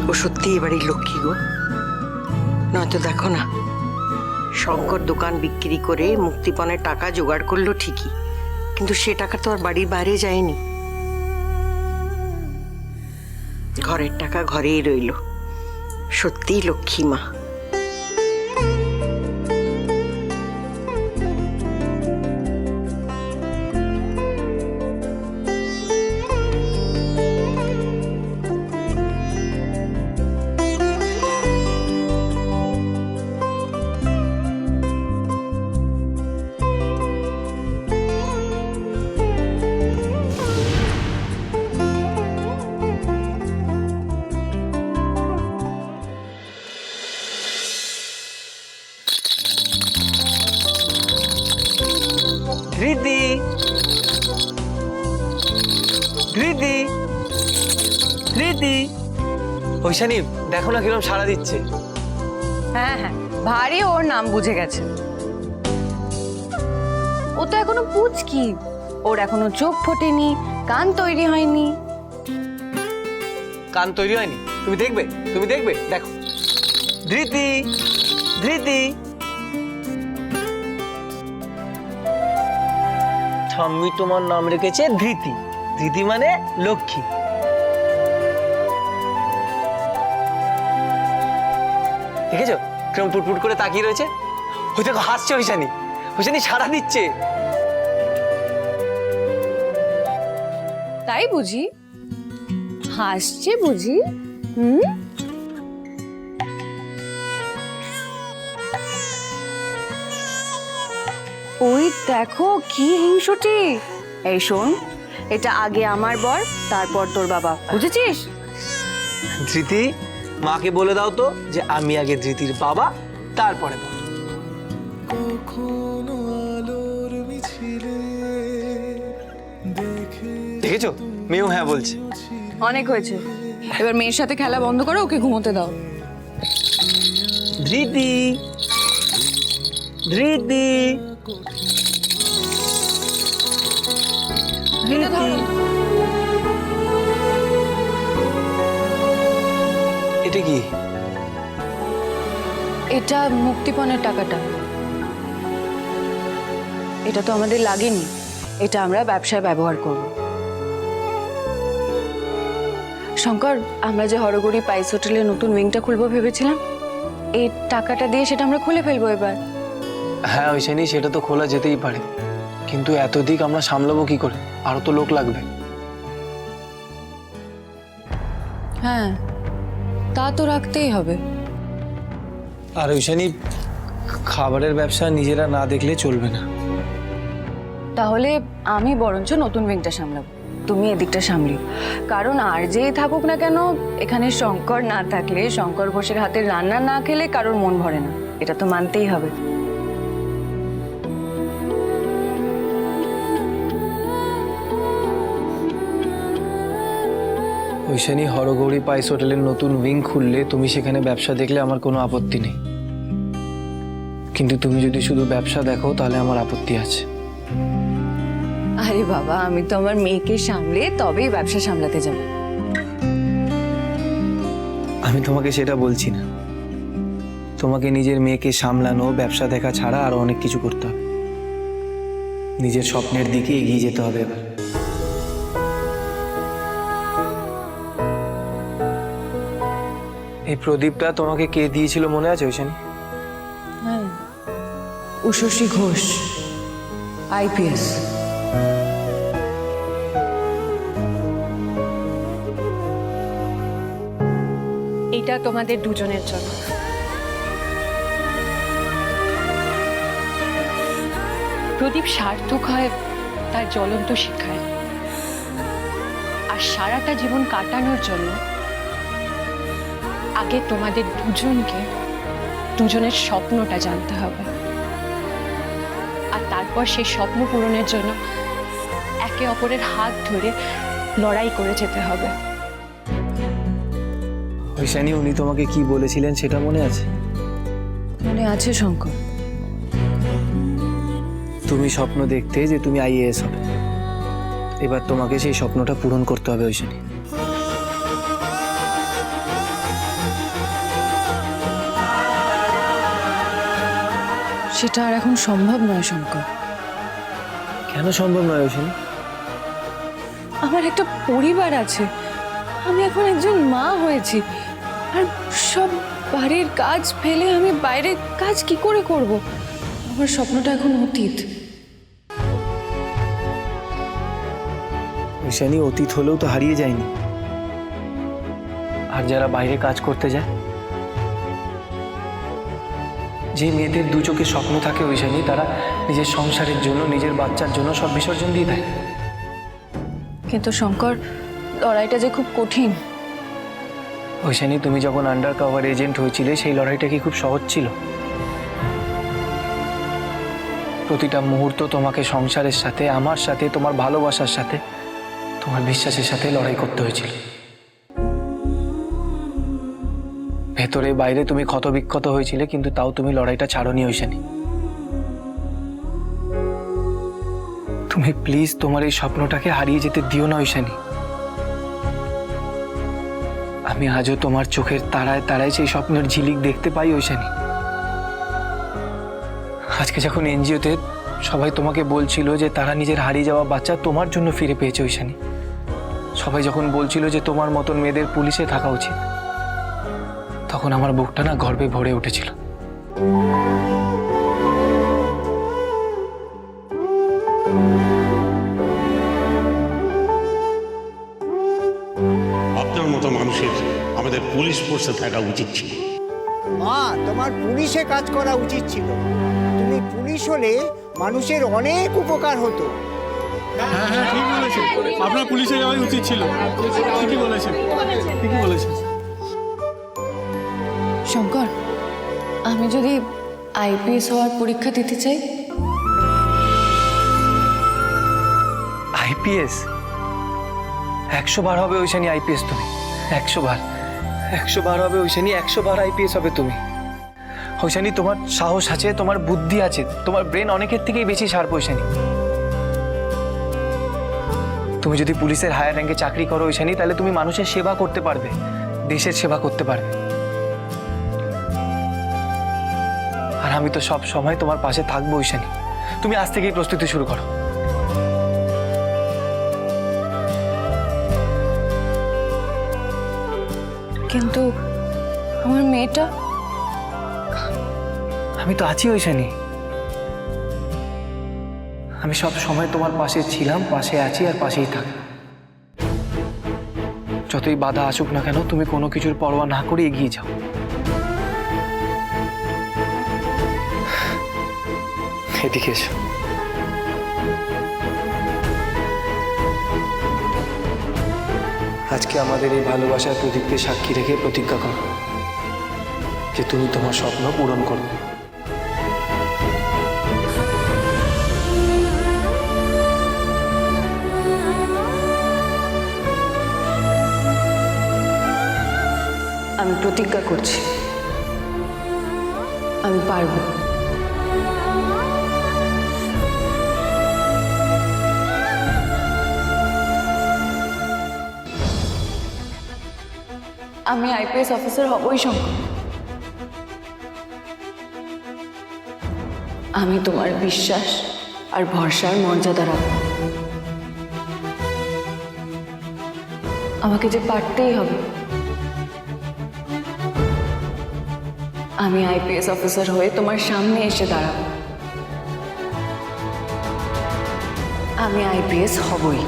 ও সত্যি এবারই লক্ষ্মী গো। নয়তো দেখো না, শঙ্কর দোকান বিক্রি করে মুক্তিপণের টাকা জোগাড় করলো ঠিকই, কিন্তু সে টাকা তো আর বাড়ির বাইরে যায়নি। ঘরের টাকা ঘরেই রইল। সত্যিই লক্ষ্মী মা। ধৃতি, ধৃতি, ধৃতি। ঐশানী দেখো না কিরকম সাড়া দিচ্ছে। হ্যাঁ হ্যাঁ, ভারী ওর নাম বুঝে গেছে। ও তো এখনো পুচকি, ওর এখনো চোখ ফোটেনি, কান তৈরি হয়নি। কান তৈরি হয়নি? তুমি দেখবে, তুমি দেখবে, দেখো। ধৃতি, ধৃতি। ঠাম্মি তোমার নাম রেখেছে ধৃতি। ধৃতি মানে লক্ষ্মী। দেখেছো কিরকম পুটপুট করে তাকিয়ে রয়েছে? ওই দেখো হাসছে ঐশানী, ঐশানী সাড়া দিচ্ছে। তাই বুঝি? হাসছে বুঝি? ওই দেখো কি হিংসুটি। এই শোন, এটা আগে আমার বর, তারপর তোর বাবা, বুঝেছিস? ধৃতি, মাকে বলে দাও তো যে আমি আগে ধৃতির বাবা, তারপরে বর। দেখেছো মেয়েও হ্যাঁ বলছে। অনেক হয়েছে, এবার মেয়ের সাথে খেলা বন্ধ করো, ওকে ঘুমোতে দাও। ধৃতি, ধৃতি, ধৃতি। এটা কি? এটা মুক্তিপণের টাকাটা। এটা তো আমাদের লাগেনি, এটা আমরা ব্যবসায় ব্যবহার করব। শঙ্কর, আমরা যে হরগড়ি পাইস হোটেলে নতুন উইংটা খুলবো ভেবেছিলাম, এই টাকাটা দিয়ে সেটা আমরা খুলে ফেলবো এবার। হ্যাঁ ঐশানী, সেটা তো খোলা যেতেই পারে, কিন্তু এত দিক আমরা সামলাবো কি করে? আরো তো লোক লাগবে। হ্যাঁ, তা তো রাখতেই হবে। আর ঐশানী, খাবারের ব্যবসা নিজেরা না দেখলে চলবে না। তাহলে আমি বরঞ্চ নতুন উইংটা সামলাবো, তুমি এদিকটা সামলিও। কারণ আর যেই থাকুক না কেন, এখানে শঙ্কর না থাকলে, শঙ্কর ঘোষের হাতের রান্না না খেলে কারোর মন ভরে না, এটা তো মানতেই হবে। ঐশানী, হরগৌরী পাইস হোটেলের নতুন উইং খুললে তুমি সেখানে ব্যবসা দেখলে আমার কোনো আপত্তি নেই, কিন্তু তুমি যদি শুধু ব্যবসা দেখো তাহলে আমার আপত্তি আছে। আরে বাবা, আমি তো আমার মেয়েকে সামলে তবেই ব্যবসা সামলাতে যাব। আমি তোমাকে সেটা বলছি না, তোমাকে নিজের মেয়েকে সামলানো, ব্যবসা দেখা ছাড়া আরো অনেক কিছু করতে হবে। নিজের স্বপ্নের দিকে এগিয়ে যেতে হবে এবার। এই প্রদীপটা তোমাকে কে দিয়েছিল মনে আছে ঐশানী? হ্যাঁ, উষসী ঘোষ, IPS। এটা তোমাদের দুজনের জন্য। প্রদীপ সার্থক হয় তার জ্বলন্ত শিক্ষায়, আর সারাটা জীবন কাটানোর জন্য আগে তোমাদের দুজনকে দুজনের স্বপ্নটা জানতে হবে, আর তারপর সেই স্বপ্ন পূরণের জন্য একে অপরের হাত ধরে লড়াই করে যেতে হবে। ঐশানী, উনি তোমাকে কি বলেছিলেন সেটা মনে আছে? মনে আছে শঙ্কর। তুমি স্বপ্ন দেখতে যে তুমি IAS হবে, এবার তোমাকে সেই স্বপ্নটা পূরণ করতে হবে ঐশানী। সেটা আর এখন সম্ভব নয় শঙ্কর। কেন সম্ভব নয় ঐশানী? আমার একটা পরিবার আছে, আমি এখন একজন মা হয়েছি, আর সব বাড়ির কাজ ফেলে আমি বাইরের কাজ কি করে করব? আমার স্বপ্নটা এখন অতীত। ঐশানী, অতীত হলেও তো হারিয়ে যায়নি। আর যারা বাইরে কাজ করতে যায়, যে মেয়েদের দু চোখে স্বপ্ন থাকে ঐশানী, তারা নিজের সংসারের জন্য, নিজের বাচ্চার জন্য সব বিসর্জন দিয়ে দেয়। কিন্তু শঙ্কর, লড়াইটা যে খুব কঠিন। ঐশানী, তুমি যখন আন্ডার কভার এজেন্ট হয়েছিলে, সেই লড়াইটা কি খুব সহজ ছিল? প্রতিটা মুহূর্ত তোমাকে সংসারের সাথে, আমার সাথে, তোমার ভালোবাসার সাথে, তোমার বিশ্বাসের সাথে লড়াই করতে হয়েছিল। ভেতরে বাইরে তুমি ক্ষতবিক্ষত হয়েছিলে, কিন্তু তাও তুমি লড়াইটা ছাড়োনি ঐশানী। তুমি প্লিজ তোমার এই স্বপ্নটাকে হারিয়ে যেতে দিও না ঐশানী। আমি আজও তোমার চোখের তারায় তারায় সেই স্বপ্নের ঝিলিক দেখতে পাই ঐশানী। আজকে যখন এনজিওতে সবাই তোমাকে বলছিল যে তারা নিজের হারিয়ে যাওয়া বাচ্চা তোমার জন্য ফিরে পেয়েছে ঐশানী, সবাই যখন বলছিল যে তোমার মতন মেয়েদের পুলিশে থাকা উচিত, তখন আমার বুকটা না গর্বে ভরে উঠেছিল। আপনার মতো মানুষের আমাদের পুলিশ ফোর্সে থাকা উচিত ছিল। মা, তোমার পুলিশে কাজ করা উচিত ছিল। তুমি পুলিশ হলে মানুষের অনেক উপকার হতো। হ্যাঁ হ্যাঁ, ঠিক বলেছেন, আপনার পুলিশে যাওয়াই উচিত ছিল। ঠিকই বলেছেন, ঠিকই বলেছেন। শঙ্কর, আমি যদি আইপিএস হওয়ার পরীক্ষা দিতে চাই? আইপিএস 100 বার হবে ঐশানী আইপিএস তুমি। 100 বার, 100 বার হবে ঐশানী, 100 বার আইপিএস হবে তুমি। ঐশানী, তোমার সাহস আছে, তোমার বুদ্ধি আছে, তোমার ব্রেন অনেকের থেকেই বেশি শার্প ঐশানী। তুমি যদি পুলিশের হায়ার র্যাঙ্কে চাকরি করো ঐশানী, তাহলে তুমি মানুষের সেবা করতে পারবে, দেশের সেবা করতে পারবে। আর আমি তো সব সময় তোমার পাশে থাকবো ঐশানী। তুমি আজ থেকেই প্রস্তুতি শুরু করো। কিন্তু আমার মেয়েটা? আমি তো আছি ঐশানী। আমি সব সময় তোমার পাশে ছিলাম, পাশে আছি, আর পাশেই থাকবো। যতই বাধা আসুক না কেন, তুমি কোনো কিছুর পরোয়া না করে এগিয়ে যাও। এদিকে এসো। আজকে আমাদের এই ভালোবাসার প্রদীপকে সাক্ষী রেখে প্রতিজ্ঞা করো যে তুমি তোমার স্বপ্ন পূরণ করবে। আমি প্রতিজ্ঞা করছি, আমি পারবো। আমি আইপিএস অফিসার হবই শঙ্কর। আমি তোমার বিশ্বাস আর ভরসার মর্যাদা রাখব। আমাকে যে পারতেই হবে। আমি আইপিএস অফিসার হয়ে তোমার সামনে এসে দাঁড়াবো। আমি আইপিএস হবই।